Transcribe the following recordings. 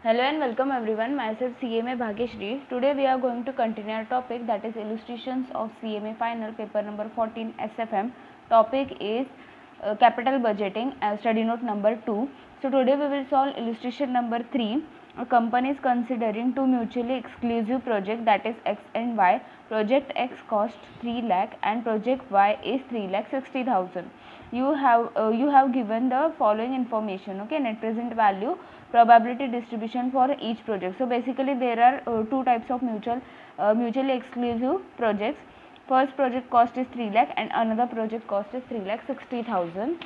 Hello and welcome everyone. Myself CMA Bhagyashree. Today we are going to continue our topic, that is illustrations of CMA final paper number 14 SFM. Topic is capital budgeting, study note number 2. So today we will solve illustration number 3. A company is considering two mutually exclusive projects, that is X and Y. Project X cost 3 lakh and project Y is 3 lakh 60,000. You have given the following information. Okay, net present value, probability distribution for each project. So basically there are two types of mutually exclusive projects. First project cost is 3 lakh and another project cost is 3 lakh 60,000.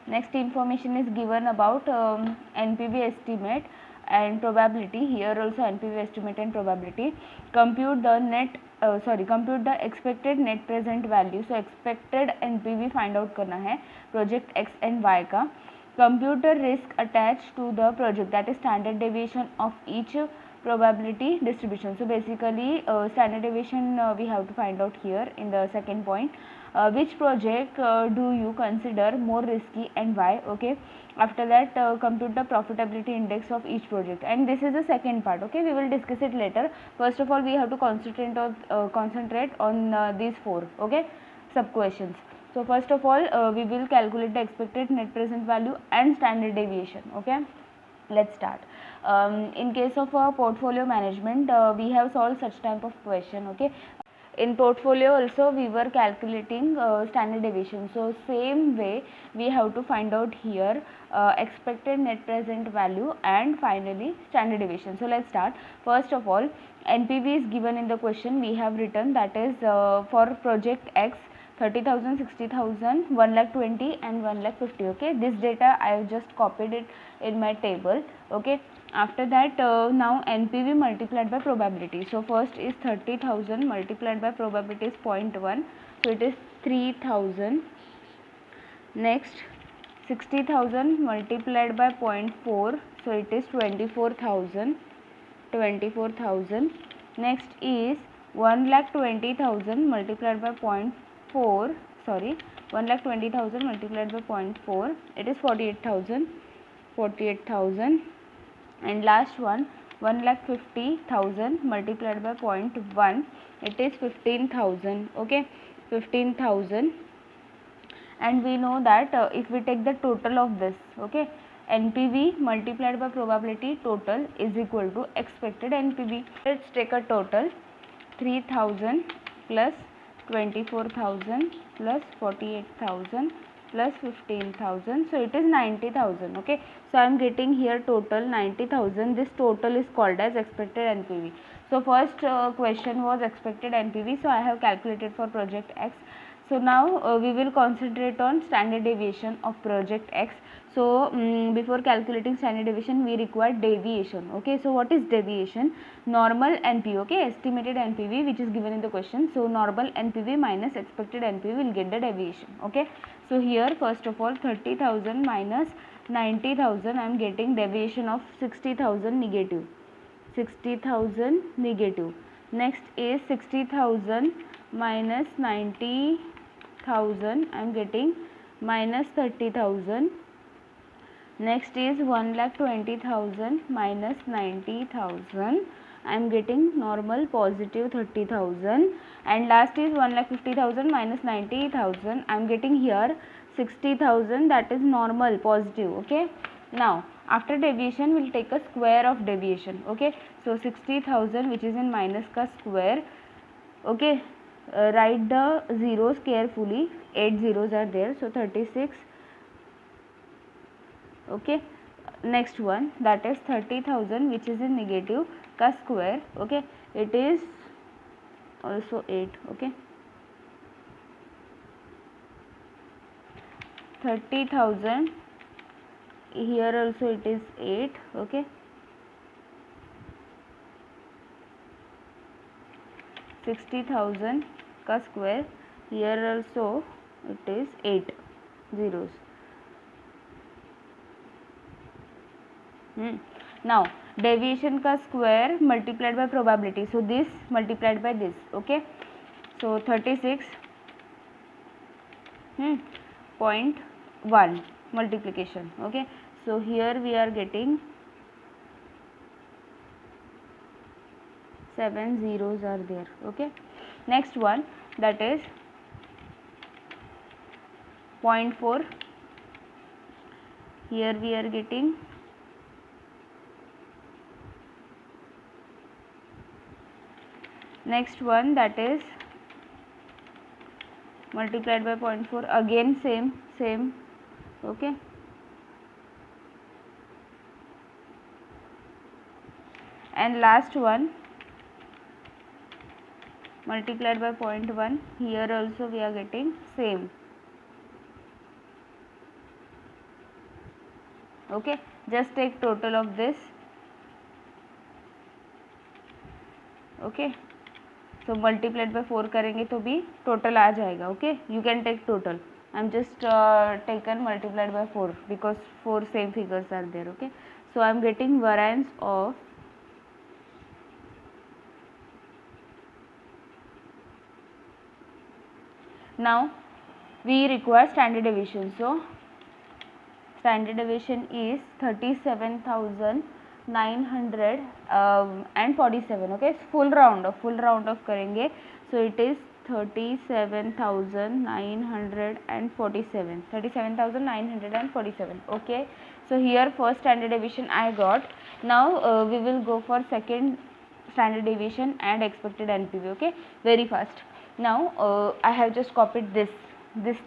Next information is given about NPV estimate and probability. Here also NPV estimate and probability. Compute the expected net present value. So expected NPV find out करना है project X and Y का. Compute the risk attached to the project, that is standard deviation of each probability distribution. So basically standard deviation we have to find out here in the second point. Which project do you consider more risky and why? Okay, after that compute the profitability index of each project, and this is the second part. Okay, we will discuss it later. First of all we have to concentrate on these four, okay, sub questions. So first of all we will calculate the expected net present value and standard deviation. Okay, let's start. In case of portfolio management we have solved such type of question. Okay, in portfolio also we were calculating standard deviation. So same way we have to find out here expected net present value and finally standard deviation. So let's start. First of all, NPV is given in the question. We have written, that is for project X 30,000, 60,000, 1 lakh 20 and 1 lakh 50. Okay, this data I have just copied it in my table. Okay, after that now NPV multiplied by probability. So first is 30,000 multiplied by probability is 0.1, so it is 3,000. Next 60,000 multiplied by 0.4, so it is 24,000. Next is 1,20,000 multiplied by 0.4, sorry, 1,20,000 multiplied by 0.4, it is 48,000. And last one 1,50,000 multiplied by 0.1, it is 15,000. Okay, 15,000. And we know that if we take the total of this, okay, NPV multiplied by probability total is equal to expected NPV. Let's take a total. 3,000 plus 24,000 plus 48,000 plus 15,000, so it is 90,000. Okay, so I am getting here total 90,000. This total is called as expected NPV. So first question was expected NPV, so I have calculated for project X. So now we will concentrate on standard deviation of project X. So before calculating standard deviation we require deviation. Okay, so what is deviation? Normal NPV, okay, estimated NPV which is given in the question. So normal NPV minus expected NPV will get the deviation. Okay, so here first of all 30,000 minus 90,000, I am getting deviation of 60,000 negative. 60,000 negative. Next is 60,000 minus 90,000, I am getting minus 30,000. Next is 1,20,000 minus 90,000, I am getting normal positive 30,000. And last is 1,50,000 minus 90,000, I am getting here 60,000, that is normal positive. Okay, now after deviation we will take a square of deviation. Okay, so 60,000 which is in minus ka square. Okay, write the zeros carefully, 8 zeros are there, so 36. Okay, next one, that is 30,000 which is in negative ka square. Okay, it is also 8. Okay, 30,000 here also it is 8. Okay, 60,000 ka square, here also it is 8 zeros. Now deviation ka square multiplied by probability, so this multiplied by this. Okay, so 36.1 multiplication. Okay, so here we are getting 7 zeros are there. Okay, next one, that is 0.4. Here we are getting next one, that is multiplied by 0.4, again same. Okay, and last one multiplied by 0.1. Here also we are getting same. Okay, just take total of this. Okay, so multiplied by 4 करेंगे तो भी total आ जाएगा. Okay, you can take total. I'm just taken multiplied by 4 because 4 same figures are there. Okay, so I'm getting variance of now we require standard deviation. So standard deviation is 37,947. Okay, full round off करेंगे. So it is 37,947. Okay, so here first standard deviation I got. Now we will go for second standard deviation and expected NPV. Okay, very fast. Now I have just copied this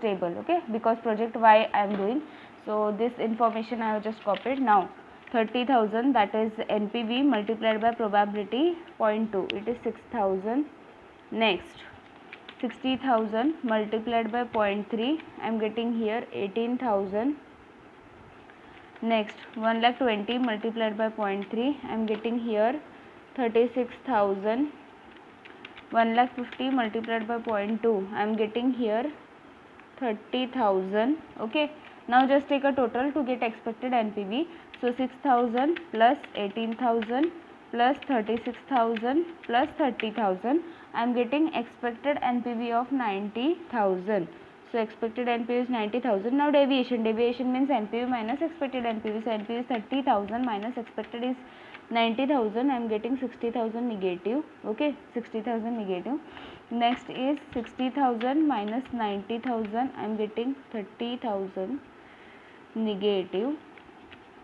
table. Okay, because project Y I am doing, so this information I have just copied. Now 30,000, that is NPV multiplied by probability 0.2, it is 6,000. Next 60,000 multiplied by 0.3, I am getting here 18,000. Next 1,20,000 multiplied by 0.3, I am getting here 36,000. 1,50,000 multiplied by 0.2, I am getting here 30,000. Okay, now just take a total to get expected NPV. So 6,000 plus 18,000 plus 36,000 plus 30,000, I am getting expected NPV of 90,000. So expected NPV is 90,000. Now deviation means NPV minus expected NPV. So NPV is 30,000 minus expected is 90,000. I am getting 60,000 negative. Okay, 60,000 negative. Next is 60,000 minus 90,000. I am getting 30,000 negative.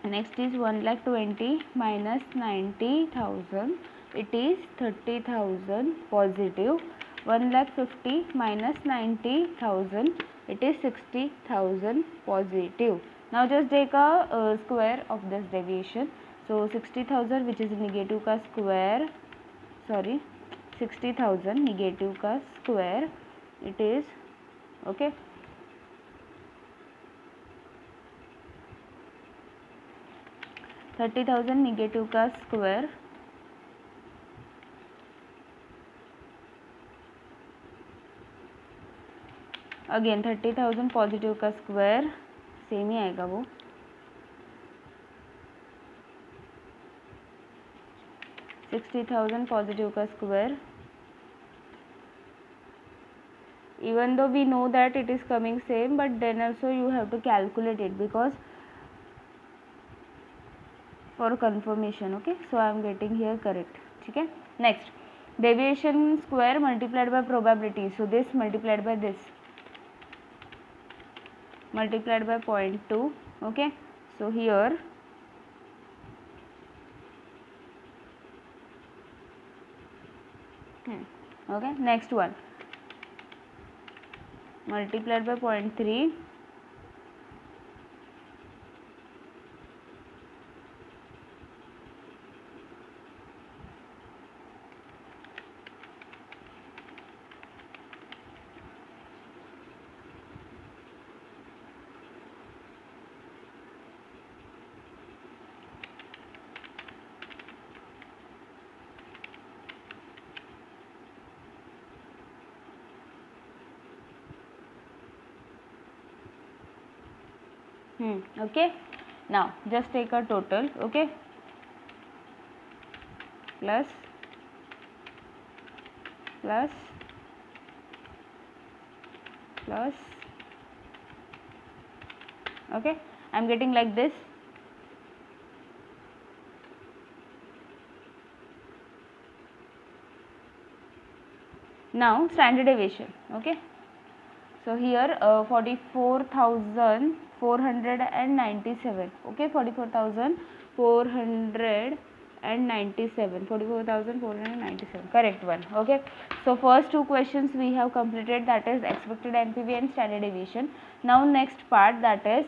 Next is 1,20,000 minus 90,000. It is 30,000 positive. 1,50,000 minus 90,000. It is 60,000 positive. Now just take a square of this deviation. So 60,000 which is negative का square, sorry, 60,000 negative का square, it is okay. 30,000 negative का square, again 30,000 positive का square, same ही आएगा वो. 60,000 positive का square. Even though we know that it is coming same, but then also you have to calculate it because for confirmation. Okay, so I am getting here correct. Okay, next deviation square multiplied by probability. So this multiplied by this, multiplied by 0.2. Okay, so here okay, next one multiplied by 0.3. Okay, now just take a total. Okay, plus plus plus. Okay, I am getting like this. Now standard deviation. Okay, so here 44,497. Okay, 44,497, correct one. Okay, so first two questions we have completed, that is expected NPV and standard deviation. Now next part, that is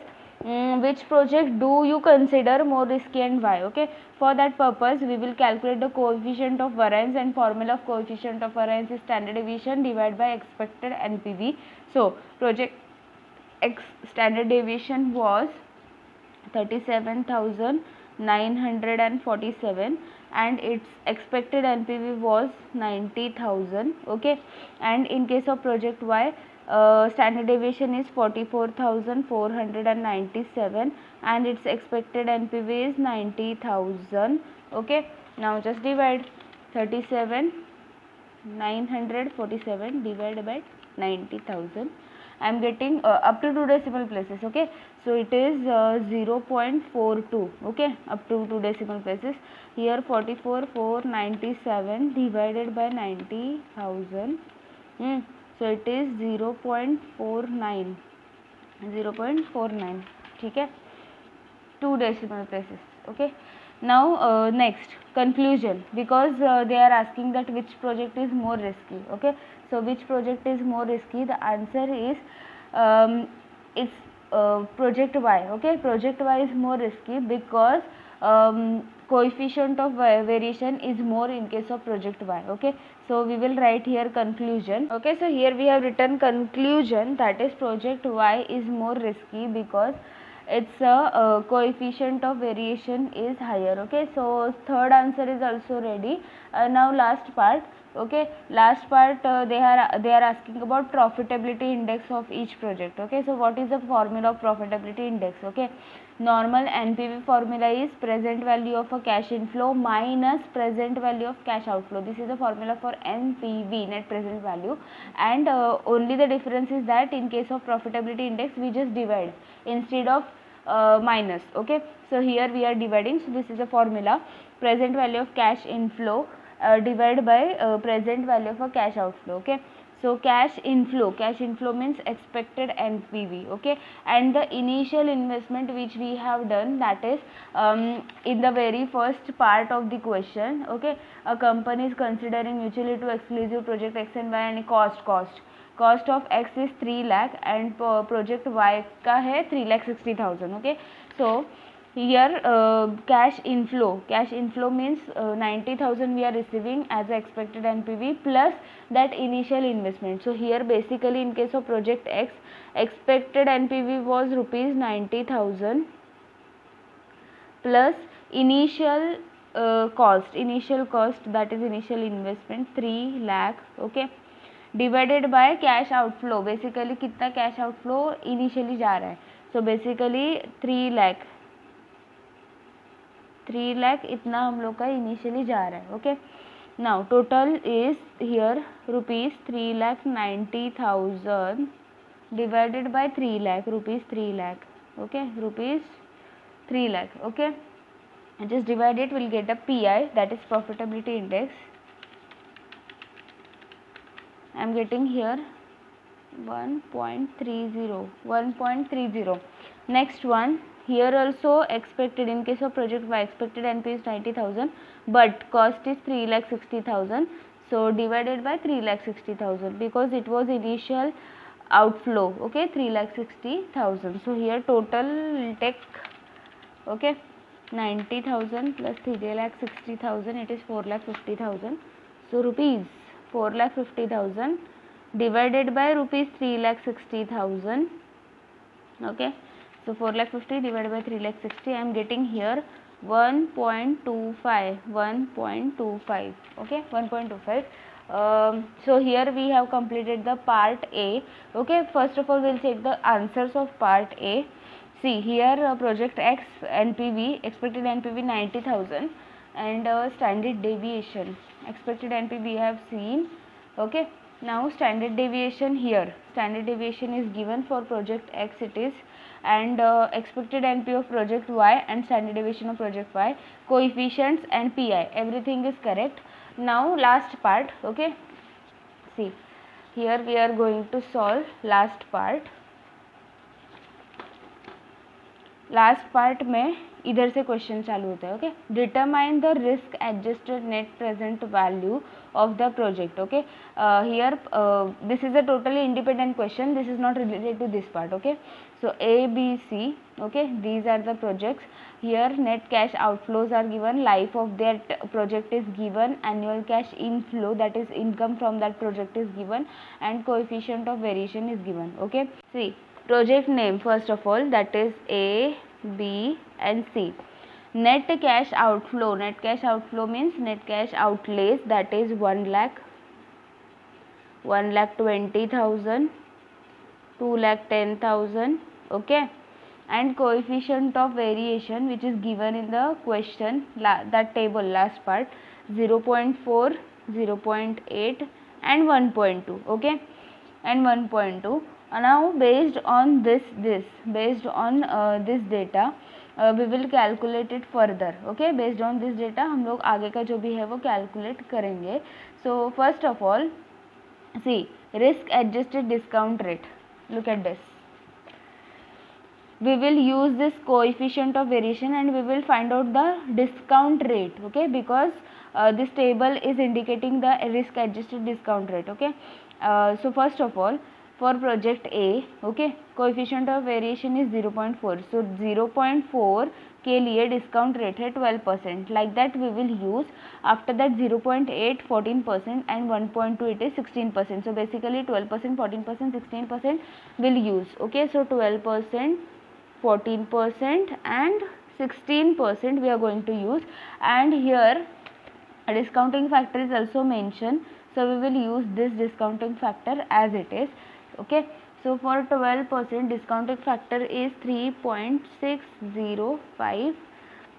which project do you consider more risky and why? Okay, for that purpose we will calculate the coefficient of variance, and formula of coefficient of variance is standard deviation divided by expected NPV. So project X standard deviation was 37,947 and its expected NPV was 90,000. Okay, and in case of project Y, standard deviation is 44,497 and its expected NPV is 90,000. Okay, now just divide 37,947 divided by 90,000. I am getting up to 2 decimal places. Okay, so it is 0.42. Okay, up to 2 decimal places. Here 44,497 divided by 90,000. So it is 0.49. 0.49. ठीक है, 2 decimal places. Okay, now next conclusion, because they are asking that which project is more risky. Okay, so which project is more risky? The answer is it's project Y. Okay, project Y is more risky because coefficient of variation is more in case of project Y. Okay, so we will write here conclusion. Okay, so here we have written conclusion, that is project Y is more risky because its coefficient of variation is higher. Okay, so third answer is also ready. Now last part. Okay, last part they are asking about profitability index of each project. Okay, so what is the formula of profitability index? Okay, normal NPV formula is present value of a cash inflow minus present value of cash outflow. This is the formula for NPV, net present value, and only the difference is that in case of profitability index we just divide instead of minus. Okay, so here we are dividing, so this is the formula, present value of cash inflow divided by present value of a cash outflow. Okay, so cash inflow means expected NPV. Okay, and the initial investment which we have done, that is in the very first part of the question. Okay, a company is considering mutually two exclusive project X and Y, and cost of X is 3 lakh and project Y का है 3,60,000. Okay, so here cash inflow means 90,000 we are receiving as a expected NPV plus that initial investment. So here basically in case of project X, expected NPV was rupees 90,000 plus initial cost, that is initial investment 3 lakh. Okay, divided by cash outflow, basically कितना cash outflow initially जा रहा है. So basically 3 lakh इतना हम लोग का initially जा रहा है. Okay, now total is here rupees 3,90,000 divided by 3 lakh, rupees 3 lakh. Okay, rupees 3 lakh. Okay, just divide it, we'll get a PI, that is profitability index. I am getting here 1.30. Next one, here also expected, in case of project Y, expected NP is 90,000 but cost is 3,60,000. So divided by 3,60,000 because it was initial outflow. Okay, 3,60,000. So here total will take, okay, 90,000 plus 3,60,000, it is 4,50,000. So rupees 4,50,000 divided by rupees 3,60,000. Okay, so 4,50,000 divided by 3,60,000, I am getting here 1.25. Okay, 1.25. So here we have completed the part A. Okay, first of all we will check the answers of part A. See here project X NPV, expected NPV 90,000 and standard deviation, expected NPV we have seen. Okay, now standard deviation, here standard deviation is given for project X it is, and expected NP of project Y and standard deviation of project Y, coefficients and PI, everything is correct. Now last part. Okay, See, here we are going to solve last part. Last part में इधर से question चालू होता है. Okay, determine the risk adjusted net present value of the project. Okay, here this is a totally independent question, this is not related to this part. Okay, so A, B, C, okay, these are the projects. Here net cash outflows are given, life of that project is given, annual cash inflow, that is income from that project, is given, and coefficient of variation is given. Okay, see, project name first of all, that is A, B and C. Net cash outflow, net cash outflow means net cash outlays, that is 1,20,000, 2,10,000. Okay, and coefficient of variation which is given in the question, that table last part, 0.4, 0.8 and 1.2. Okay, and 1.2. Now based on this data we will calculate it further. Okay, based on this data हम लोग आगे का जो भी है वो calculate करेंगे. So first of all, see, risk adjusted discount rate, look at this. We will use this coefficient of variation and we will find out the discount rate. Okay, because this table is indicating the risk adjusted discount rate. Okay, so first of all, for project A, okay, coefficient of variation is 0.4. So 0.4 के लिए discount rate है 12%. Like that we will use. After that 0.8 14% and 1.2 it is 16%. So basically 12%, 14%, 16% will use. Okay, so 12%, 14% and 16% we are going to use, and here a discounting factor is also mentioned, so we will use this discounting factor as it is. Okay, so for 12% discounting factor is 3.605,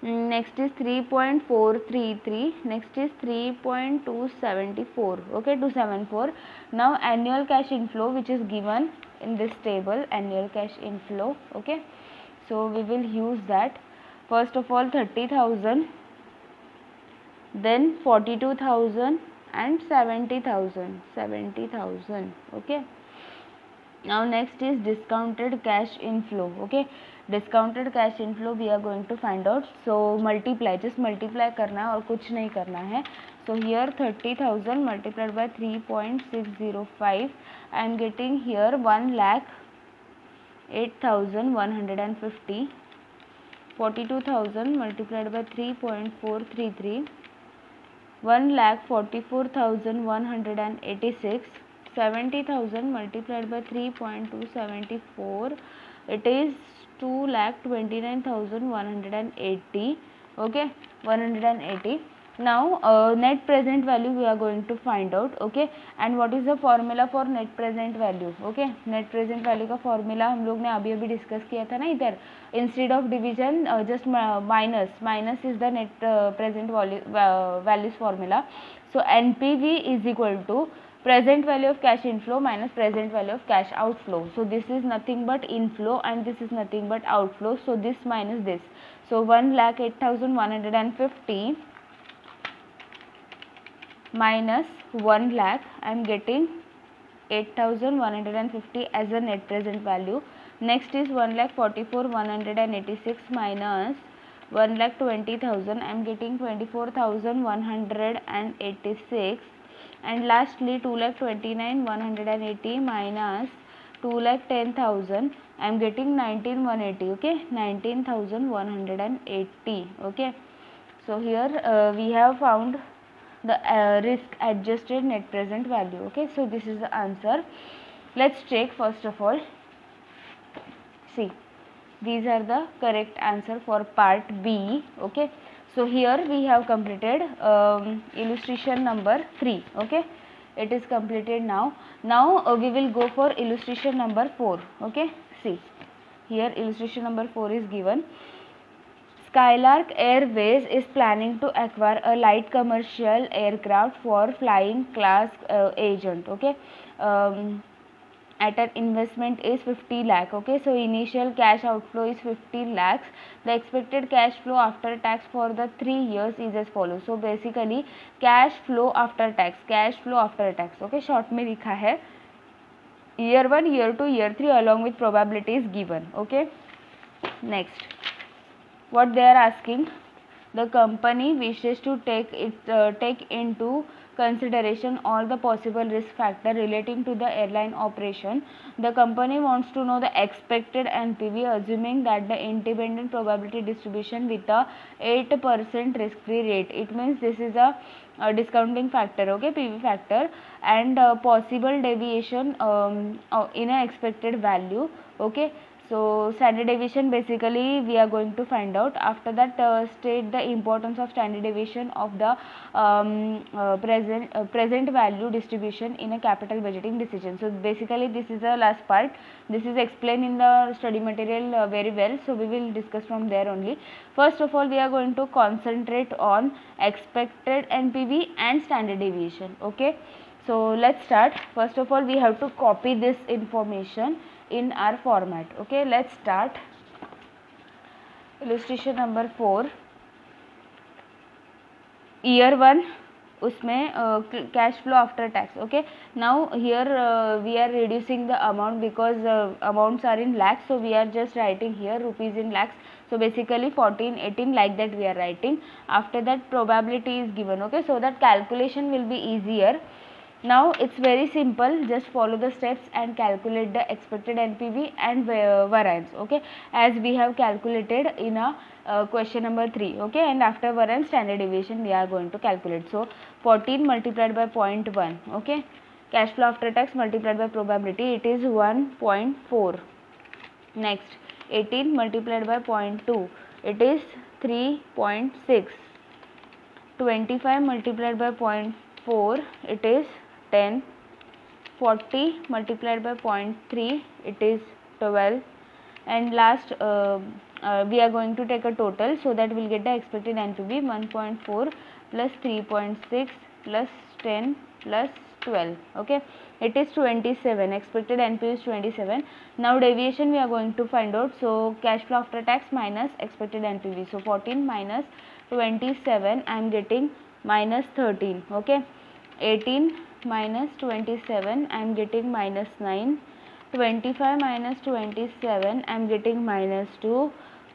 next is 3.433, next is 3.274. okay, 274. Now annual cash inflow which is given in this table, annual cash inflow. Okay, so we will use that. First of all 30,000, then 42,000 and 70,000. Okay, now next is discounted cash inflow. Okay, discounted cash inflow we are going to find out. So multiply, just multiply करना है और कुछ नहीं करना है. So here 30,000 multiplied by 3.605, I am getting here 1,08,150. 42,000 multiplied by 3.433, 1,44,186. 70,000 multiplied by 3.274, it is 2,29,180. okay, 180. Now net present value we are going to find out. Okay, and what is the formula for net present value? Okay, net present value का formula हम लोग ने अभी discuss किया था ना इधर. Instead of division just minus is the net present values formula. So NPV is equal to present value of cash inflow minus present value of cash outflow. So this is nothing but inflow and this is nothing but outflow. So this minus this. So 1,08,150 minus 1 lakh, I am getting 8,150 as a net present value. Next is 1,44,186 minus 1,20,000, I am getting 24,186. and lastly 2,29,180 minus 2,10,000, I am getting 19,180. okay, 19,180. okay, so here we have found the risk adjusted net present value. Okay, so this is the answer. Let's check first of all. See, these are the correct answer for part B. Okay, so here we have completed illustration number 3. okay, it is completed now. We will go for illustration number 4. okay, see, here illustration number 4 is given. Skylark Airways is planning to acquire a light commercial aircraft for flying class agent. Okay, at an investment is 50 lakh. Okay, so initial cash outflow is 50 lakhs. The expected cash flow after tax for the 3 years is as follows. So basically cash flow after tax, okay, short में लिखा है year 1, year 2, year 3 along with probability is given. Okay, next what they are asking, the company wishes to take into consideration all the possible risk factor relating to the airline operation. The company wants to know the expected NPV assuming that the independent probability distribution with a 8% risk free rate. It means this is a discounting factor, okay, PV factor, and possible deviation in a expected value. Okay, so standard deviation basically we are going to find out. After that state the importance of standard deviation of the present value distribution in a capital budgeting decision. So basically this is the last part. This is explained in the study material very well, so we will discuss from there only. First of all we are going to concentrate on expected NPV and standard deviation. Okay, so let's start. First of all we have to copy this information in our format. Okay, let's start. Illustration number 4, year 1 उसमें cash flow after tax. Okay, now here we are reducing the amount because amounts are in lakhs, so we are just writing here rupees in lakhs. So basically 14, 18 like that we are writing. After that probability is given. Okay, so that calculation will be easier. Now it's very simple, just follow the steps and calculate the expected NPV and variance. Okay, as we have calculated in a question number 3. Okay, and after variance standard deviation we are going to calculate. So 14 multiplied by 0.1. Okay, cash flow after tax multiplied by probability, it is 1.4. next 18 multiplied by 0.2, it is 3.6. 25 multiplied by 0.4, it is 10. 40 multiplied by 0.3, it is 12. And last we are going to take a total, so that we will get the expected NPV 1.4 plus 3.6 plus 10 plus 12. Okay, it is 27. Expected NPV is 27. Now deviation we are going to find out. So cash flow after tax minus expected NPV. So 14 minus 27, I am getting minus 13. Okay, 18 minus 27, I am getting minus 9. 25 minus 27, I am getting minus 2.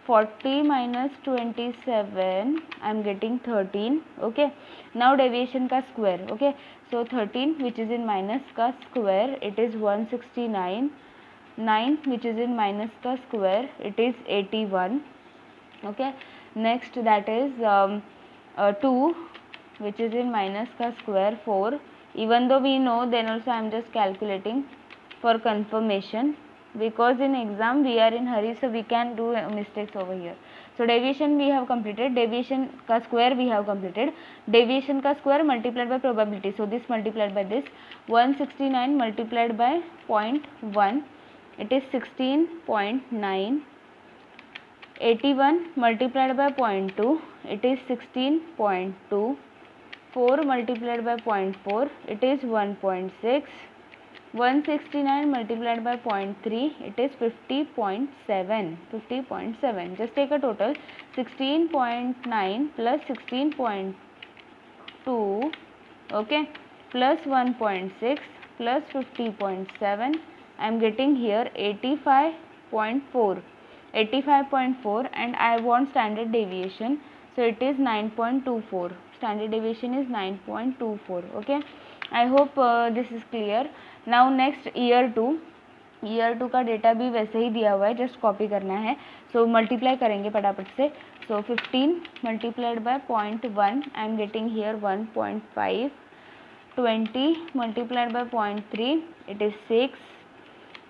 40 minus 27, I am getting 13. Okay, now deviation ka square. Okay, so 13 which is in minus ka square, it is 169. 9 which is in minus ka square, it is 81. Okay, next that is 2 which is in minus ka square, 4. Even though we know, then also I am just calculating for confirmation, because in exam we are in hurry, so we can do mistakes over here. So deviation we have completed, deviation ka square we have completed, deviation ka square multiplied by probability, so this multiplied by this, 169 multiplied by 0.1, it is 16.9. 81 multiplied by 0.2, it is 16.2. 4 multiplied by 0.4, it is 1.6. 169 multiplied by 0.3, it is 50.7. 50.7. Just take a total. 16.9 plus 16.2, okay, plus 1.6 plus 50.7. I am getting here 85.4. 85.4, and I want standard deviation, so it is 9.24. Standard deviation is 9.24. Okay, I hope this is clear. Now next year 2. Year 2 का data भी वैसे ही दिया हुआ है, just copy करना है. So multiply करेंगे फटाफट से. सो 15 multiplied by 0.1, I am getting here 1.5. 20 multiplied by 0.3, it is 6.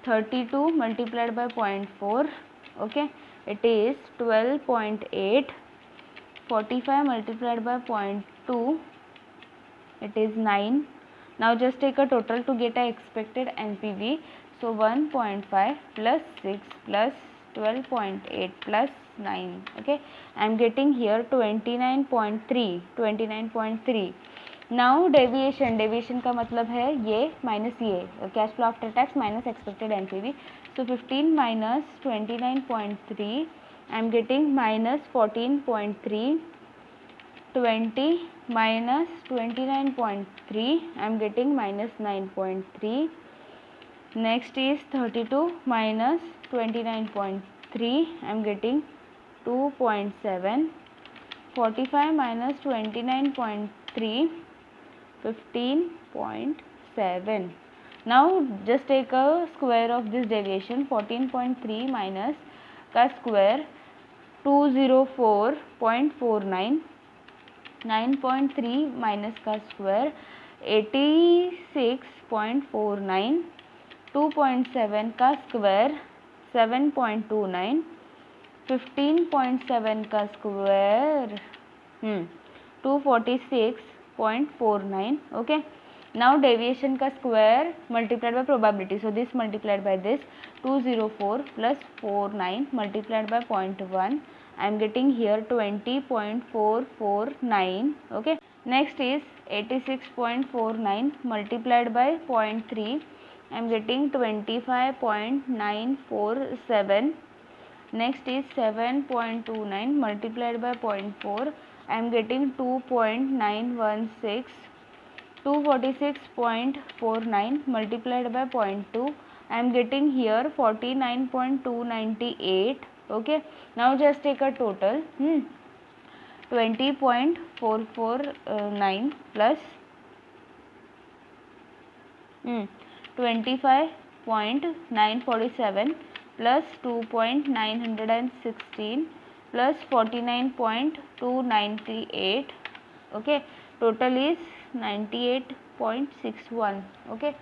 32 multiplied by 0.4, okay, it is 12.8. 45 multiplied by 0.2, it is 9. Now just take a total to get a expected NPV. So 1.5 plus 6 plus 12.8 plus 9. Okay, I am getting here 29.3. 29.3. Now deviation का मतलब है ये minus ये cash flow after tax minus expected NPV. So 15 minus 29.3, I am getting minus 14.3. 20 minus 29.3, I am getting minus 9.3. Next is 32 minus 29.3, I am getting 2.7. 45 minus 29.3, 15.7. Now just take a square of this deviation. 14.3 minus का square 204.49. 9.3 minus का square 86.49. 2.7 का square 7.29. 15.7 का square 246.49. Okay. Now deviation का square multiplied by probability. So this multiplied by this 204 plus 49 multiplied by 0.1. I am getting here 20.449. Okay. Next is 86.49 multiplied by 0.3. I am getting 25.947. Next is 7.29 multiplied by 0.4. I am getting 2.916. 246.49 multiplied by 0.2. I am getting here 49.298. Okay. Now just take a total. 20.449 plus 25.947 plus 2.916 plus 49.298. Okay. Total is 98.61. Okay.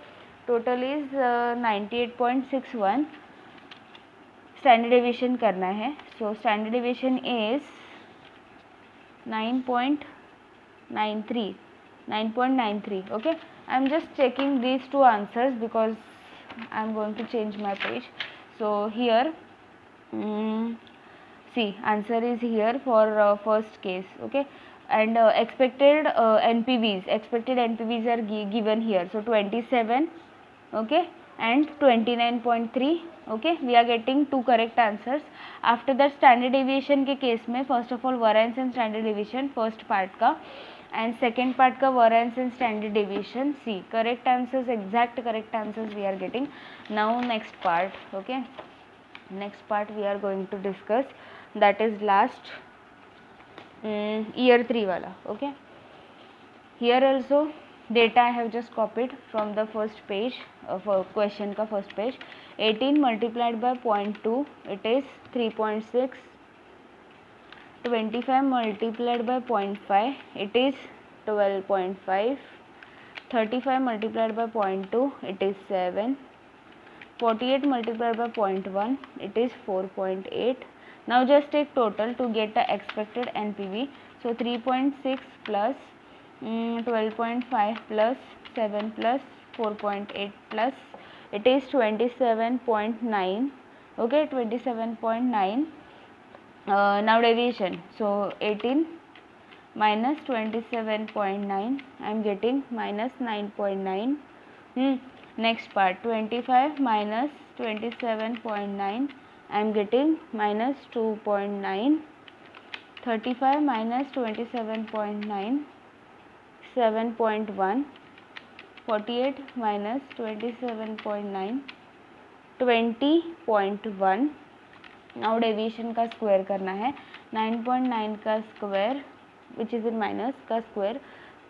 Total is 98.61. Standard deviation करना है. So standard deviation is 9.93. 9.93. Okay. I am just checking these two answers because I am going to change my page. So here see, answer is here for first case. Okay. And expected NPVs are given here. So 27, okay, and 29.3. Okay, we are getting two correct answers. After that standard deviation के case में first of all variance and standard deviation first part का, and second part का variance and standard deviation. See, correct answers, exact correct answers we are getting. Now next part. Okay, next part we are going to discuss, that is last year 3 wala. Okay, here also data I have just copied from the first page of question ka first page. 18 multiplied by 0.2, it is 3.6. 25 multiplied by 0.5, it is 12.5. 35 multiplied by 0.2, it is 7. 48 multiplied by 0.1, it is 4.8. Now just take total to get the expected NPV. So 3.6 plus 12.5 plus 7 plus 4.8 plus, it is 27.9. Okay, 27.9. Now deviation. So 18 minus 27.9, I am getting minus 9.9. Next part, 25 minus 27.9, I am getting minus 2.9. 35 minus 27.9, 7.1. 48 minus 27.9, 20.1. Now deviation का square करना है. 9.9 का square which is in minus का square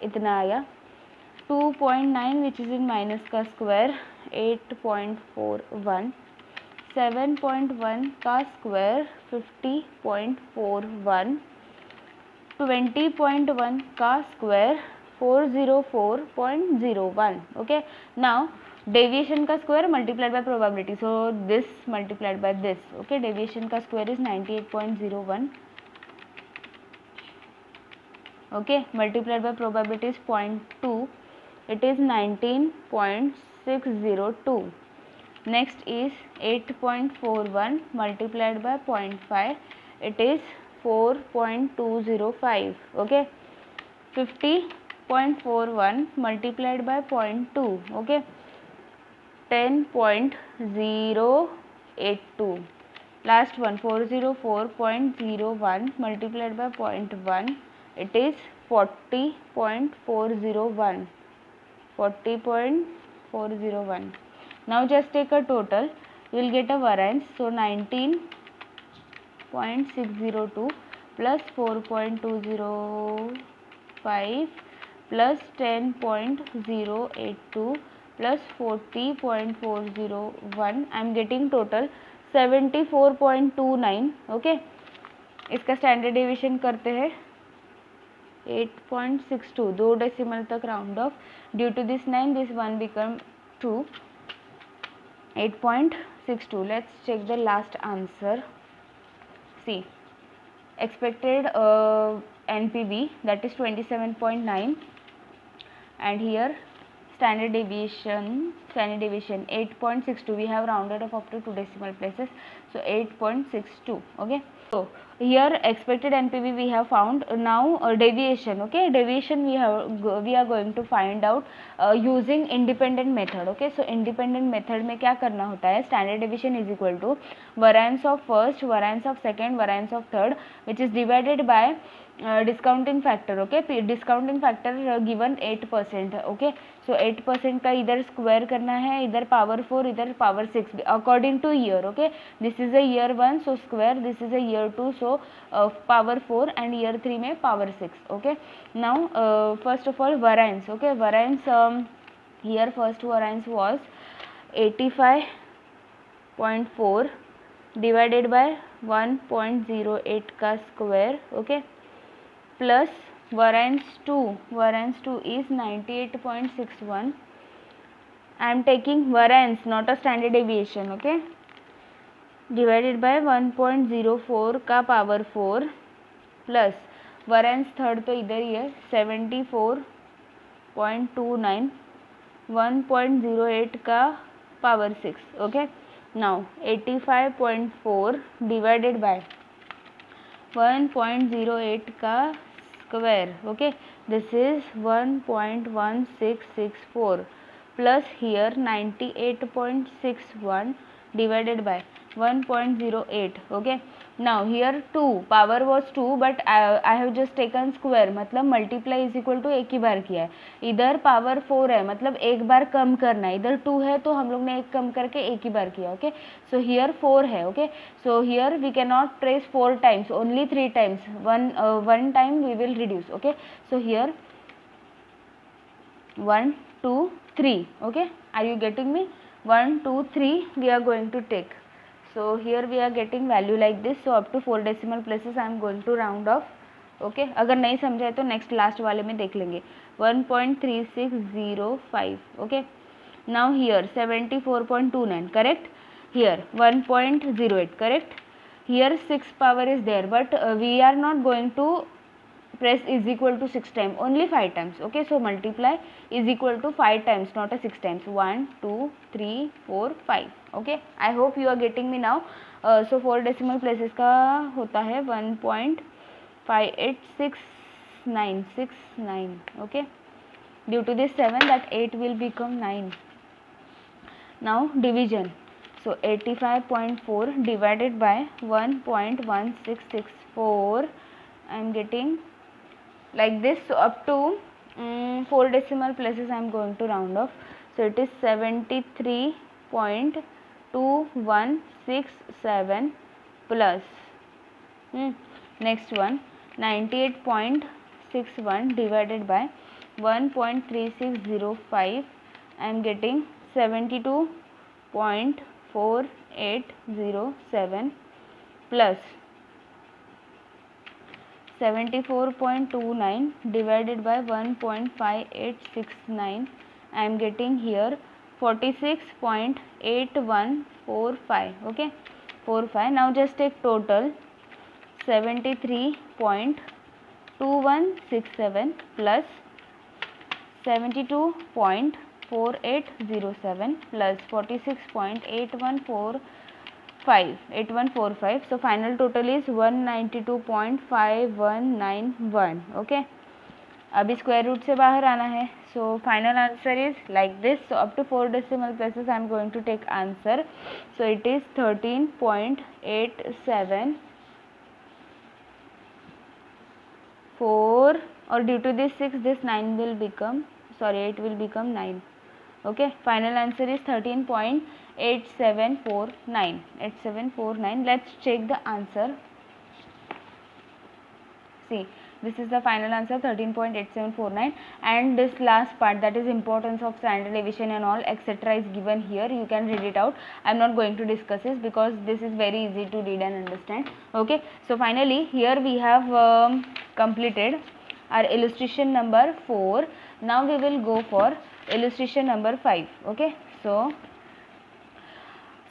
इतना आया. 2.9 which is in minus का square 8.41. 7.1 का square 50.41. 20.1 का स्क्वायर 404.01. Okay. Now deviation का square multiplied by probability. So this multiplied by this. Okay. Deviation का square is 98.01. Okay. Multiplied by probability is 0.2. It is 19.602. Next is 8.41 multiplied by 0.5. It is 4.205. Okay. 50 0.41 multiplied by 0.2, okay, 10.082. Last one, 404.01 multiplied by 0.1, it is 40.401. 40.401. Now just take a total, you will get a variance. So 19.602 plus 4.205 plus 10.082 plus 40.401. I am getting total 74.29. Okay, इसका standard deviation करते हैं 8.62, 2 decimal तक round off. Due to this 9 this 1 become 2. 8.62. Let's check the last answer. See, expected NPV, that is 27.9, and here standard deviation 8.62. We have rounded off up to 2 decimal places, so 8.62. okay, so here expected NPV we have found. Now deviation, okay, deviation we are going to find out using independent method. okay, so independent method में क्या करना होता है, standard deviation is equal to variance of first, variance of second, variance of third, which is divided by discounting factor. okay, discounting factor given 8%. okay, so 8% का इधर square करना है, इधर पावर 4, इधर power 6, according two year. Okay, this is a year 1, so square, this is a year 2, so power 4, and year 3 में power 6. Okay, now first of all variance. okay, variance here first variance was 85.4 divided by 1.08 का square. Okay, plus variance 2 is 98.61. I am taking variance, not a standard deviation. okay, divided by 1.04 का power 4 plus variance third तो इधर ही है 74.29, 1.08 का power 6. okay, now 85.4 divided by 1.08 का square. okay, this is 1.1664 plus here 98.61 divided by 1.08. okay, now here 2 power was 2, but I have just taken square, मतलब multiply is equal to एक ही बार किया है. इधर पावर 4 है, मतलब एक बार कम करना है. इधर 2 है तो हम लोग ने एक कम करके एक ही बार किया. ओके, सो हियर 4 है. Okay, so here we can not trace 4 times, only 3 times. One time we will reduce. Okay, so here 1 2 3. okay, are you getting me? 1 2 3 we are going to take. So here we are getting value like this. So up to 4 decimal places I am going to round off. okay, अगर नहीं समझा है तो next last वाले में देख लेंगे. 1.3605. okay, now here 74.29 correct, here 1.08 correct, here 6 power is there, but we are not going to press is equal to 6 times, only 5 times. okay, so multiply is equal to 5 times, not a 6 times. 1 2 3 4 5. okay, I hope you are getting me now. So 4 decimal places का होता है 1.586969. okay, due to this 7, that 8 will become 9. now division, so 85.4 divided by 1.1664. I am getting like this. So up to 4 decimal places I am going to round off. So it is 73.2167 plus next one 98.61 divided by 1.3605. I am getting 72.4807 plus 74.29 divided by 1.5869. I am getting here 46.8145. okay, 45. now just take total 73.2167 plus 72.4807 plus 46.8145. so final total is 192.5191. okay, अभी square root से बाहर आना है. So final answer is like this. So up to 4 decimal places I am going to take answer. So it is 13.874, or due to this 6 this 9 will become, sorry 8 will become 9. Okay, final answer is 13.8749. Let's check the answer. See, this is the final answer, 13.8749, and this last part, that is importance of standard deviation and all etc. is given here. You can read it out. I am not going to discuss this because this is very easy to read and understand. Okay, so finally here we have completed our illustration number 4. Now we will go for illustration number 5. Okay, so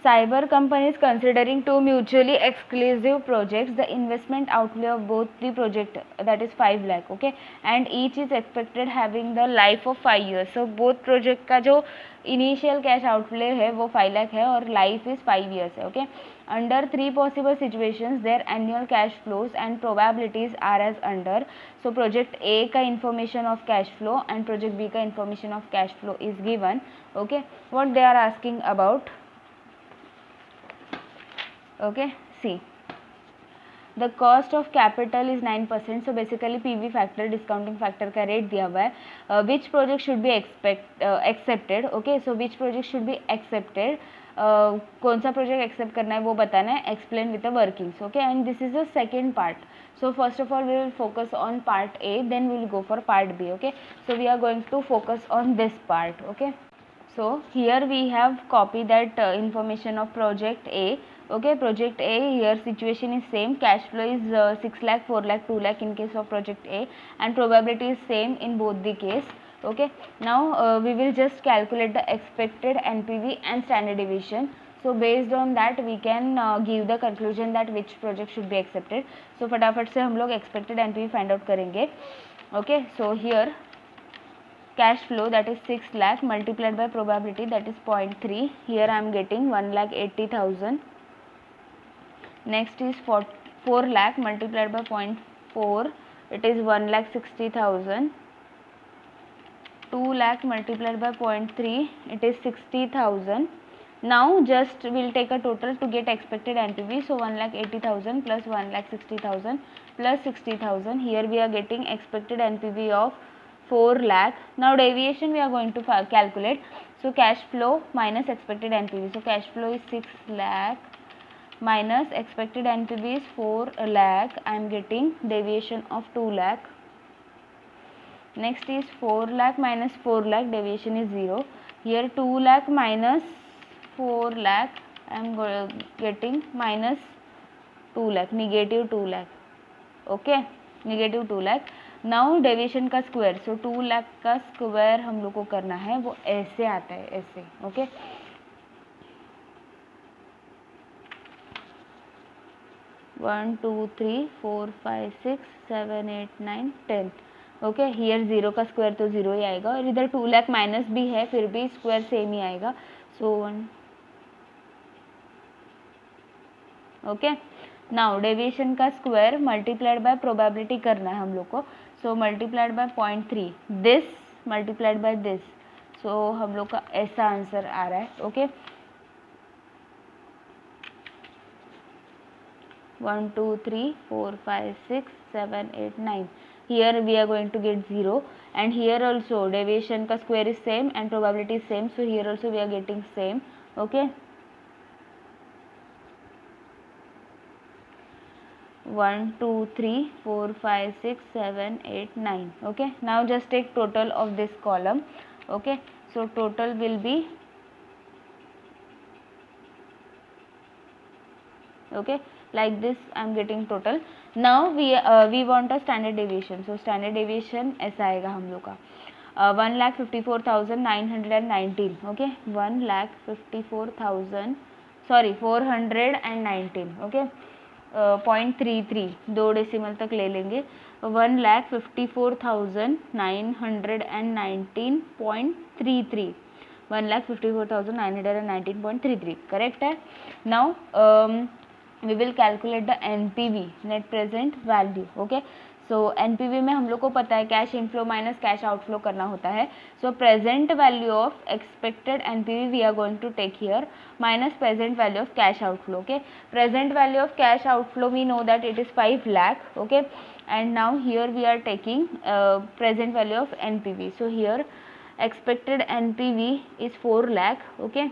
cyber companies considering two mutually exclusive projects, the investment outlay of both the project, that is 5 lakh, okay, and each is expected having the life of 5 years. So both project का जो initial cash outlay है वो 5 lakh है और life is 5 years है. Okay, under 3 possible situations their annual cash flows and probabilities are as under. So project A का information of cash flow and project B का information of cash flow is given. Okay, what they are asking about. Okay, see, the cost of capital is 9%. So basically PV factor, discounting factor का rate दिया हुआ है. Which project should be accepted. Okay, so which project should be accepted, कौन सा project accept करना है वो बताना है. Explain with the workings. Okay, and this is the second part. So first of all we will focus on part A, then we will go for part B. Okay, so we are going to focus on this part. Okay, so here we have copied that information of project A. Okay, project A, here situation is same, cash flow is 6 lakh, 4 lakh, 2 lakh in case of project A, and probability is same in both the case. Okay, now we will just calculate the expected NPV and standard deviation. So based on that we can give the conclusion that which project should be accepted. So फटाफट से हम लोग expected NPV find out करेंगे. Okay, so here cash flow, that is 6 lakh multiplied by probability, that is 0.3. Here I am getting 1,80,000. Next is 4 lakh multiplied by 0.4, it is 1,60,000. 2 lakh multiplied by 0.3, it is 60,000. Now just we will take a total to get expected NPV. So 1,80,000 plus 1,60,000 plus 60,000. Here we are getting expected NPV of 4 lakh. Now deviation we are going to calculate. So cash flow minus expected NPV. So cash flow is 6 lakh minus expected NPV is 4 lakh. I am getting deviation of 2 lakh. Next is 4 lakh minus 4 lakh, deviation is 0. Here 2 lakh minus 4 lakh, I am getting minus 2 lakh, negative 2 lakh. Okay, negative 2 lakh. Now deviation का square. सो 2 लाख का square हम लोग को करना है, वो ऐसे आता है, ऐसे. ओके, 1 2 3 4 5 6 7 8 9 10. ओके, हियर 0 का स्क्वायर तो 0 ही आएगा, और इधर 2 लाख माइनस भी है फिर भी स्क्वायर सेम ही आएगा. सो 1. ओके, नाउ डेविएशन का स्क्वायर मल्टीप्लाइड बाय प्रोबेबिलिटी करना है हम लोग को. So multiplied by 0.3, this multiplied by this. So हम लोग का ऐसा आंसर आ रहा है. Okay, 1 2 3 4 5 6 7 8 9. Here we are going to get 0, and here also deviation का square is same and probability is same, so here also we are getting same. Okay, 1 2 3 4 5 6 7 8 9. Okay, now just take total of this column. Okay, so total will be, okay, like this I am getting total. Now we want a standard deviation. So standard deviation ऐसा आएगा हम लोग का 1,54,919. Okay, 1,54,000 sorry 419. Okay, 0.33 2 decimal तक ले लेंगे. 1,54,919.33. 1,54,919.33 correct है. Now we will calculate the NPV, net present value. Okay, so NPV में हम लोग को पता है cash inflow minus cash outflow करना होता है. So present value of expected NPV we are going to take here minus present value of cash outflow. Okay, present value of cash outflow we know that it is 5 lakh. Okay, and now here we are taking present value of NPV. So here expected NPV is 4 lakh. Okay,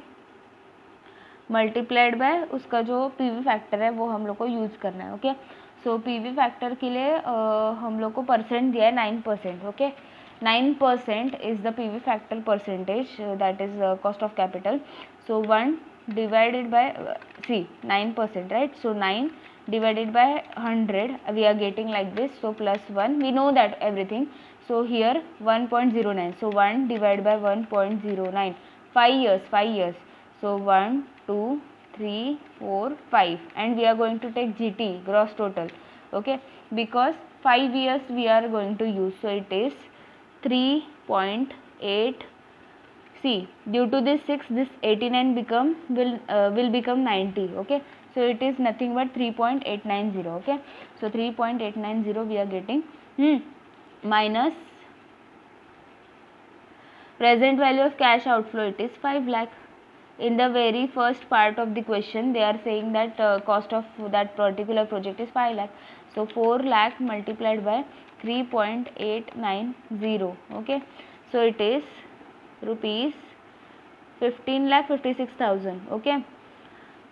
multiplied by उसका जो PV factor है वो हम लोग को use करना है. Okay, सो PV factor के लिए हम लोग को परसेंट दिया है 9%. Okay, 9% is the PV factor percentage, that is cost of capital. So 1 divided by 9%, right? So 9 divided by 100 we are getting like this. So plus 1, we know that everything. So here 1.09. So 1 divided by 1.09, 5 years. So 1 2 3 4 5, and we are going to take GT, gross total. Okay, because 5 years we are going to use. So it is 3.8. See, due to this 6, this 89 will become 90. Okay, so it is nothing but 3.890. Okay, so 3.890 we are getting minus present value of cash outflow, it is 5 lakh. In the very first part of the question they are saying that cost of that particular project is 5 lakh. So 4 lakh multiplied by 3.890. Okay, so it is rupees 15,56,000. Okay,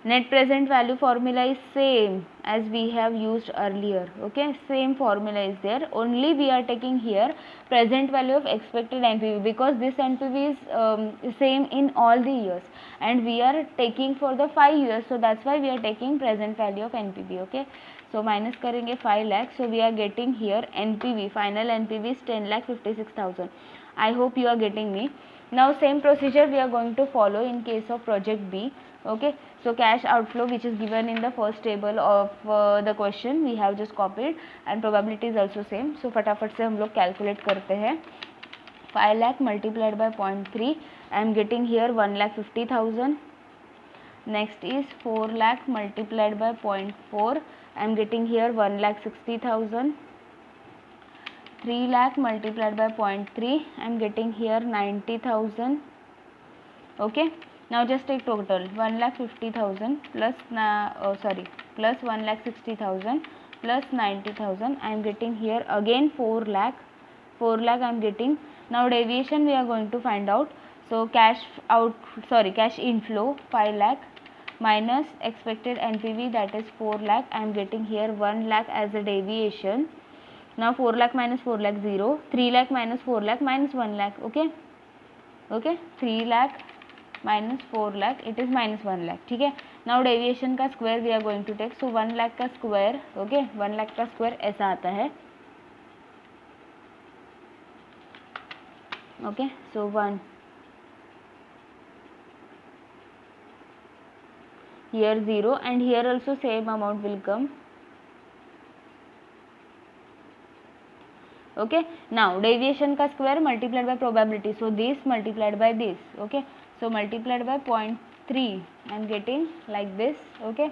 net present value formula is same as we have used earlier. Okay, same formula is there, only we are taking here present value of expected NPV because this NPV is same in all the years and we are taking for the 5 years, so that's why we are taking present value of NPV. Okay, so minus करेंगे 5 lakh, so we are getting here NPV, final NPV is 10,56,000. I hope you are getting me. Now same procedure we are going to follow in case of project B. Okay, so cash outflow which is given in the first table of the question we have just copied, and probability is also same. So फटाफट से हम लोग calculate करते हैं. 5 lakh multiplied by 0.3, I am getting here 1,50,000. Next is 4 lakh multiplied by 0.4, I am getting here 1,60,000. 3 lakh multiplied by 0.3, I am getting here 90,000. Okay, now just take total 1,50,000 plus plus 1,60,000 plus 90,000, I am getting here again 4 lakh. 4 lakh I am getting. Now deviation we are going to find out. So cash inflow 5 lakh minus expected NPV, that is 4 lakh, I am getting here 1 lakh as a deviation. Now 4 lakh minus 4 lakh 0, 3 lakh minus 4 lakh minus 1 lakh. Okay, 3 lakh minus 4 lakh, it is minus 1 lakh. ठीक है, now deviation का square we are going to take. So 1 lakh का square, okay, 1 lakh का square ऐसा आता है. Okay, so 1 here 0 and here also same amount will come. Okay, now deviation का square multiplied by probability, so this multiplied by this. Okay, so multiplied by 0.3, I am getting like this. Okay,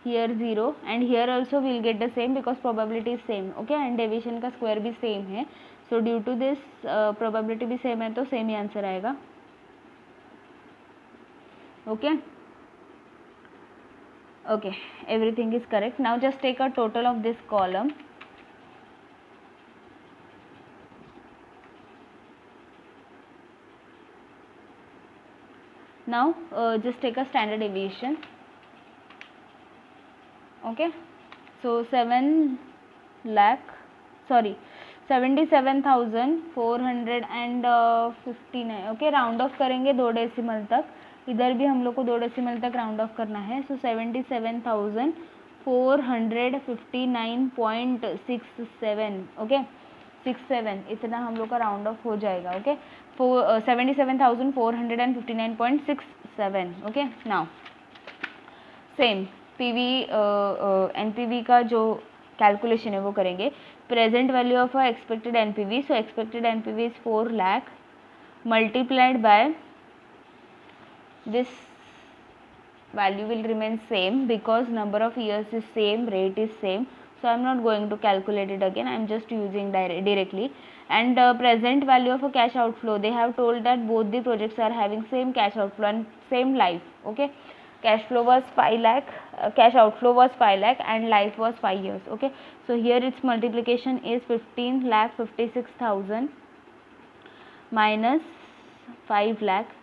here 0 and here also we will get the same because probability is same. Okay, and deviation का square भी same है, so due to this probability भी same है तो same ही answer आएगा. Okay, okay, everything is correct. Now just take a total of this column. Now just take a standard deviation. Okay, so 77,459. Okay, round of करेंगे 2 decimal तक, इधर भी हम लोग को 2 डेसिमल तक राउंड ऑफ करना है. सो 77,459.67. ओके, 67 इतना हम लोग का राउंड ऑफ हो जाएगा. Okay, 77,459.67. Okay, now same PV NPV का जो कैलकुलेशन है वो करेंगे. Present value of expected NPV, so expected NPV is 4 lakh multiplied by this value will remain same because number of years is same, rate is same. So I am not going to calculate it again, I am just using directly. And present value of a cash outflow, they have told that both the projects are having same cash outflow and same life. Okay, cash flow was 5 lakh, cash outflow was 5 lakh and life was 5 years. Okay, so here its multiplication is 15,56,000 minus 5 lakh,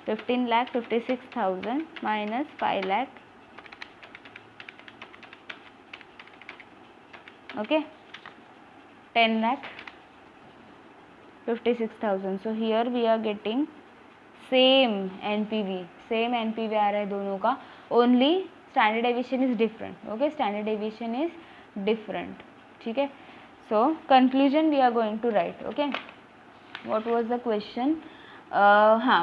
15,56,000 minus 5 lakh. Okay, 10,56,000. so here we are getting same NPV आ रहा है दोनों का, only standard deviation is different. Okay, standard deviation is different. ठीक है, so conclusion we are going to write. Okay, what was the question?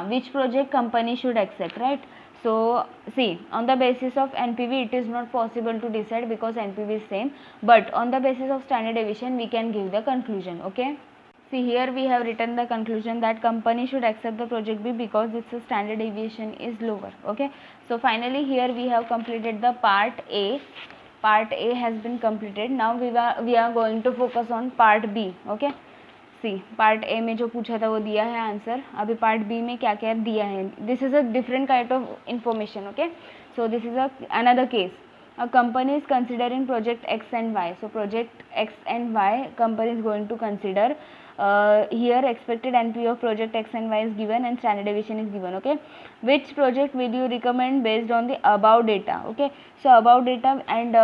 Which project company should accept, right? So see, on the basis of NPV it is not possible to decide because NPV is same, but on the basis of standard deviation we can give the conclusion. Okay, see here we have written the conclusion that company should accept the project B because its standard deviation is lower. Okay, so finally here we have completed the part A. Part A has been completed. Now we are going to focus on part B. Okay, see part A में जो पूछा था वो दिया है answer, अभी part B में क्या क्या दिया है. This is a different kind of information. Okay, so this is another case. A company is considering project X and Y. So project X and Y company is going to consider. Here expected NPV of project X and Y is given and standard deviation is given. Okay, which project will you recommend based on the above data? Okay, so above data and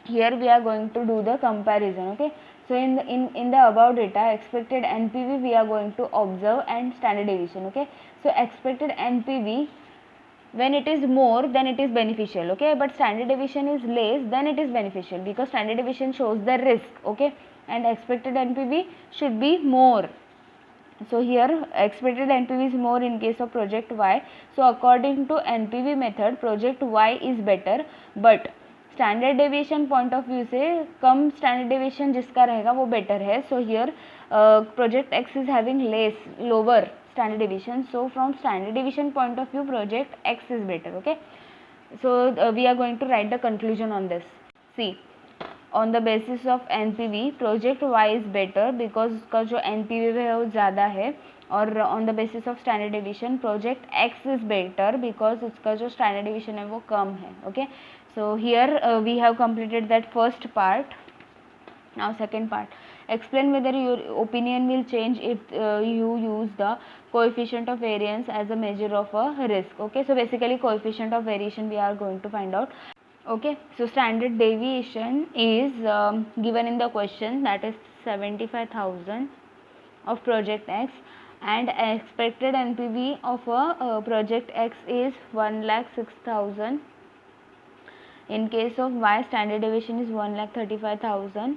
here we are going to do the comparison. Okay, so in the above data expected NPV we are going to observe and standard deviation. Okay, so expected NPV when it is more then it is beneficial. Okay, but standard deviation is less then it is beneficial because standard deviation shows the risk. Okay, and expected NPV should be more. So here expected NPV is more in case of project Y. So according to NPV method project Y is better, but standard deviation point of view से कम standard deviation जिसका रहेगा वो better है. So here project x is having less lower standard deviation, so from standard deviation point of view project X is better. Okay, so we are going to write the conclusion on this. See, on the basis of NPV project Y is better because उसका जो NPV है वो ज़्यादा है, और on the basis of standard deviation project X is better because उसका जो standard deviation है वो कम है. Okay, so here we have completed that first part. Now second part, explain whether your opinion will change if you use the coefficient of variance as a measure of a risk. Okay, so basically coefficient of variation we are going to find out. Okay, so standard deviation is given in the question, that is 75,000 of project X, and expected NPV of a project X is 1,06,000. In case of Y, standard deviation is 1,35,000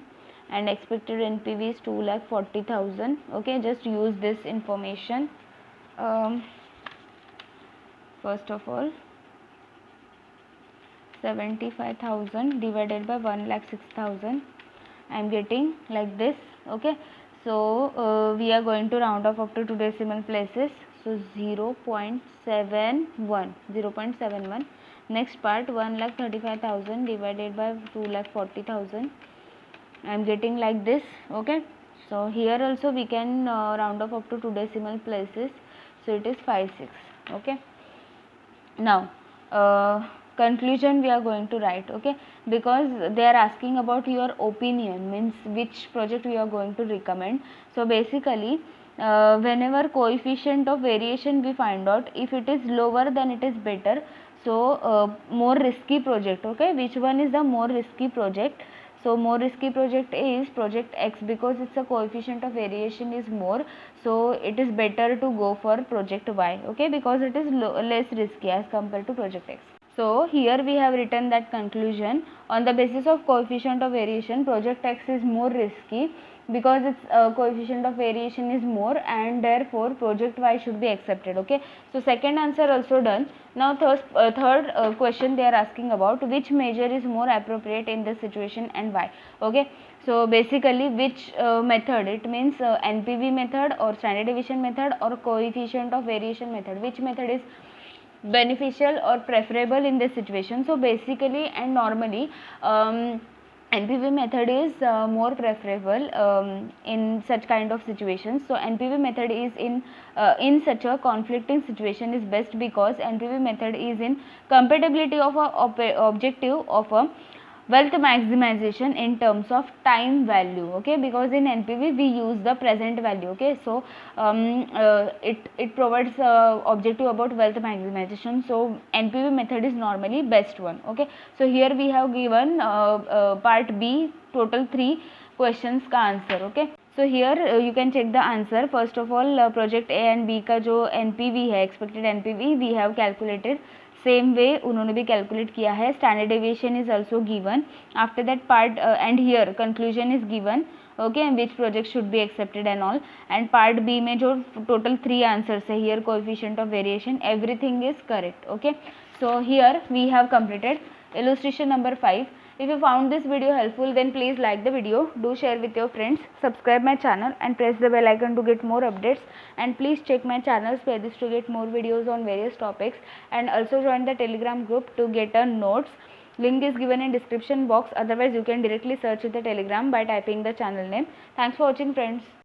and expected NPV is 2,40,000. Okay, just use this information. First of all, 75,000 divided by 1,06,000, I am getting like this. Okay, so we are going to round off up to 2 decimal places. So 0.71. Next part, 1,35,000 divided by 2,40,000. I am getting like this. Okay, so here also we can round off up to 2 decimal places. So it is 5,6. Okay, now conclusion we are going to write. Okay, because they are asking about your opinion, means which project we are going to recommend. So basically whenever coefficient of variation we find out, if it is lower then it is better. So more risky project. Okay, which one is the more risky project? So more risky project is project X because its a coefficient of variation is more, so it is better to go for project Y. Okay, because it is less risky as compared to project X. So here we have written that conclusion, on the basis of coefficient of variation project X is more risky because its coefficient of variation is more, and therefore project Y should be accepted. Okay, so second answer also done. Now third question they are asking about which measure is more appropriate in this situation and why. Okay, So basically which method, it means NPV method or standard deviation method or coefficient of variation method, which method is beneficial or preferable in this situation. So basically and normally NPV method is more preferable in such kind of situations. So NPV method is in such a conflicting situation is best, because NPV method is in compatibility of a objective of a wealth maximization in terms of time value. Okay, because in NPV we use the present value. Okay, so it provides objective about wealth maximization. So NPV method is normally best one. Okay, so here we have given part B total 3 questions का answer. Okay, so here you can check the answer. First of all project A and B का जो NPV है, expected NPV, we have calculated same way उन्होंने भी calculate किया है. Standard deviation is also given. After that part and here conclusion is given. Okay, which project should be accepted and all. And part B में जो total 3 answers है, here coefficient of variation, everything is correct. Okay, so here we have completed illustration number 5. If you found this video helpful, then please like the video, do share with your friends, subscribe my channel and press the bell icon to get more updates, and please check my channel's playlist to get more videos on various topics, and also join the Telegram group to get a notes. Link is given in description box. Otherwise you can directly search the Telegram by typing the channel name. Thanks for watching friends.